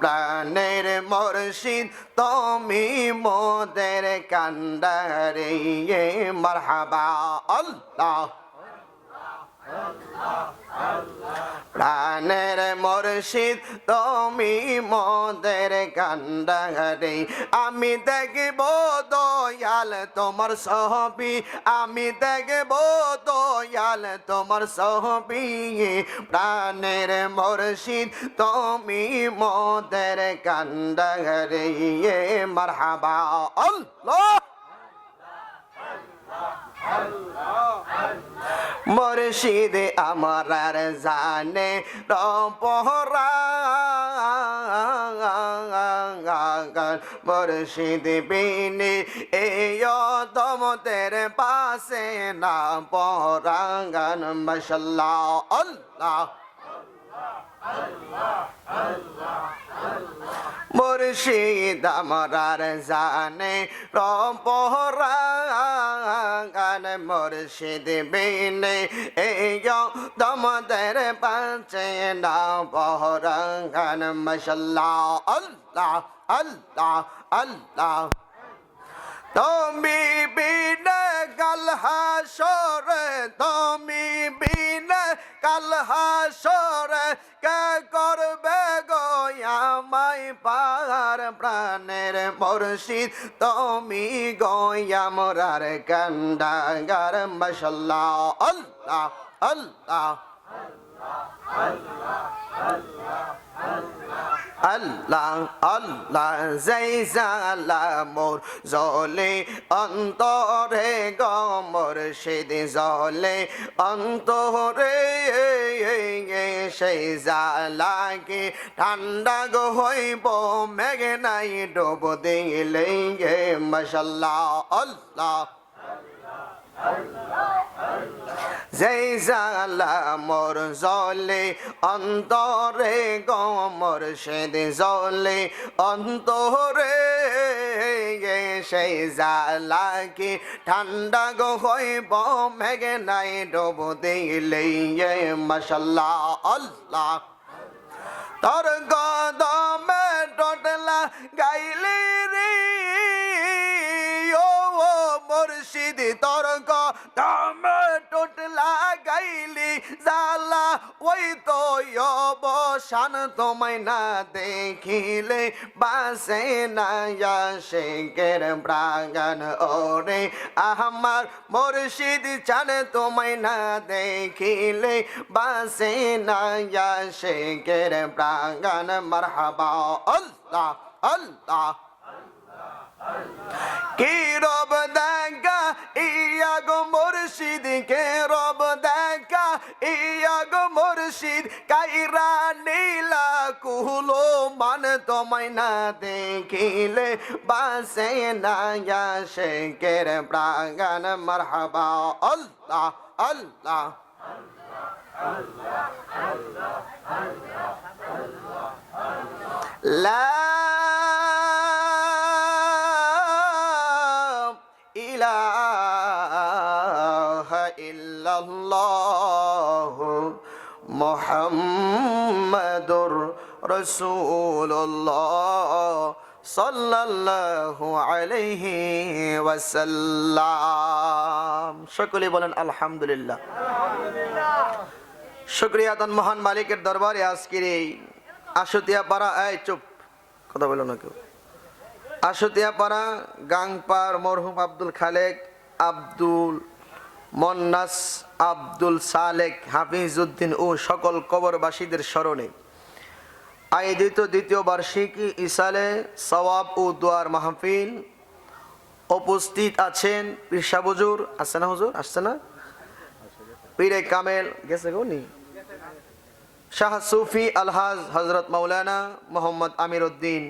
প্রাণের মুর্শিদ তুমি মোদের কান্ডারে মারহাবা আল্লাহ প্রাণের মুর্শিদ তুমি মোদের কান্ডারে আমি দেখব দয়াল তোমার ছবি আমি দেখব দয়াল তোমার ছবি প্রাণের মুর্শিদ তুমি মোদের কান্ডারে মারহাবা আল্লাহ মুর্শিদ আমার জানে রপরান মুর্শিদ বিনি এই দমতের পাশে না পরাঙ্গান মাশাআল্লাহ আল্লাহ মুর্শিদ আমার জানে রপরান মুর্শিদ বিনে এই দমদের পাশে না পরাঙ্গান মাশাআল্লাহ আল্লাহ আল্লাহ আল্লাহ তুমি বিনে কাল হাসরে তুমি বিনে কাল হাসরে কে করবে গো আমায় পার প্রাণের মুর্শিদ তুমি গো আমরার কান্ডাগার মাশাআল্লাহ আল্লাহ আল্লাহ আল্লাহ আল্লাহ জাইজালা মোর জলে অন্তরে গো মুর্শিদ জলে অন্তরে সেই জালাকে ঠান্ডা গো হইব মেঘে নাই ডুব দিলে মাশাআল্লাহ আল্লাহ যেই জালা মোর জলে অন্তরে গো মুর্শিদ জলে অন্তরে সেই জালা কি ঠান্ডা গো হইব মেঘে নাই ডুব দিলে মাশাআল্লাহ আল্লাহ তোর কদমে টোটলা গাইলি রে ও মুর্শিদ তোর কদমে টোটলা গাইলি জালা ওই তো অবসান তোমায় না দেখিলে বাসে না আশিকের প্রাণ ওরে আমার মুর্শিদ চান তোমায় না দেখিলে বাসে না আশিকের প্রাণ মারহাবা আল্লাহ আল্লাহ কি রব দেখা ইয়া গো মুর্শিদ কে রব দেখা ইয়া গো মুর্শিদ কাইরা নীলা কুলো মান তোমায় না দেখিলে বাসে না আশিকের প্রাণ মারহাবা আল্লাহ আল্লাহ লা ইলাহা ইল্লাল্লাহ মুহাম্মাদুর রাসূলুল্লাহ সাল্লাল্লাহু আলাইহি ওয়াসাল্লাম সকলে বলেন আলহামদুলিল্লাহ শুকরিয়া তান মহান মালিকের দরবারে আজকের এই আশুতিয়া পাড়া এই চুপ কথা বলো না কেউ আশুতিয়া পাড়া গাংপার মরহুম আব্দুল খালেক আব্দুল মন্নাস আব্দুল সালেক হাফিজউদ্দিন ও সকল কবরবাসীদের স্মরণে আয়োজিত দ্বিতীয় বার্ষিকী ইসালে সওয়াব ও দোয়ার মাহফিল উপস্থিত আছেন পীর সাহেব হুজুর আসছে না হুজুর আসছে না পীরে কামেল গেছে কোনি শাহ সুফি আলহাজ হযরত মাওলানা মোহাম্মদ আমির উদ্দিন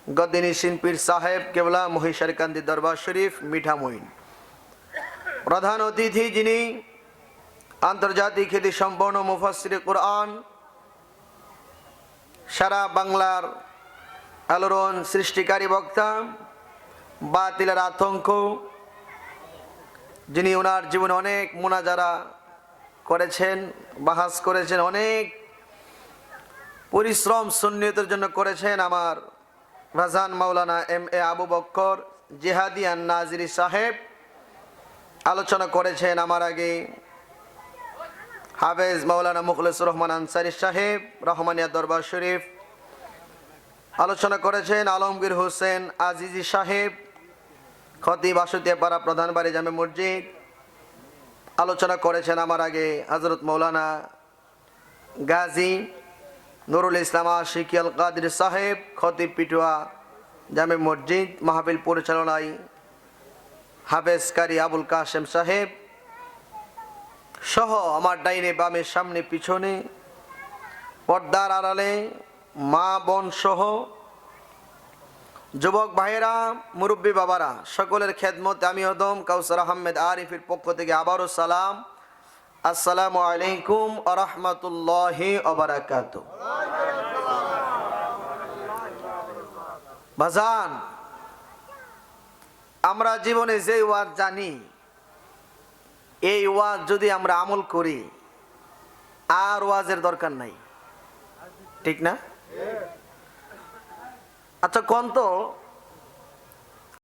গদ্দিনিসিন পীর সাহেব কেবলা মহিষারকান্দি দরবার শরীফ মিঠামইন প্রধান অতিথি যিনি আন্তর্জাতিক খ্যাতি সম্পন্ন মুফাসসিরে কুরআন সারা বাংলার আলোড়ন সৃষ্টিকারী বক্তা বাতিলের আতঙ্ক যিনি ওনার জীবনে অনেক মুনাজারা করেছেন বাহাস করেছেন অনেক পরিশ্রম সুন্নিয়তের জন্য করেছেন আমার ভাজান মাওলানা MA আবু বক্কর জিহাদিয়ান নাজিরি সাহেব। আলোচনা করেছেন আমার আগে হাফেজ মাওলানা মুখলেসুর রহমান আনসারী সাহেব রহমানিয়া দরবার শরীফ। আলোচনা করেছেন আলমগীর হোসেন আজিজি সাহেব খতিব আশুতিয়াপাড়া প্রধান বাড়ি জামে মসজিদ। আলোচনা করেছেন আমার আগে হযরত মাওলানা গাজী নুরুল ইসলাম আশিকি আল কাদের সাহেব খতিব পিটুয়া জামে মসজিদ। মাহফিল পরিচালনায় হাফেজ কারি আবুল কাশেম সাহেব সহ আমার ডাইনে বামে সামনে পিছনে পর্দার আড়ালে মা বোন সহ যুবক ভাইয়েরা মুরব্বী বাবারা সকলের খেদমত আমি হদম কাউসার আহমেদ আরিফের পক্ষ থেকে আবারও সালাম। আসসালামু আলাইকুম ওয়া রাহমাতুল্লাহি ওয়া বারাকাতুহু। বাজান, আমরা জীবনে যে ওয়াজ জানি এই ওয়াজ যদি আমরা আমল করি আর ওয়াজের দরকার নাই, ঠিক না? আচ্ছা কোন তো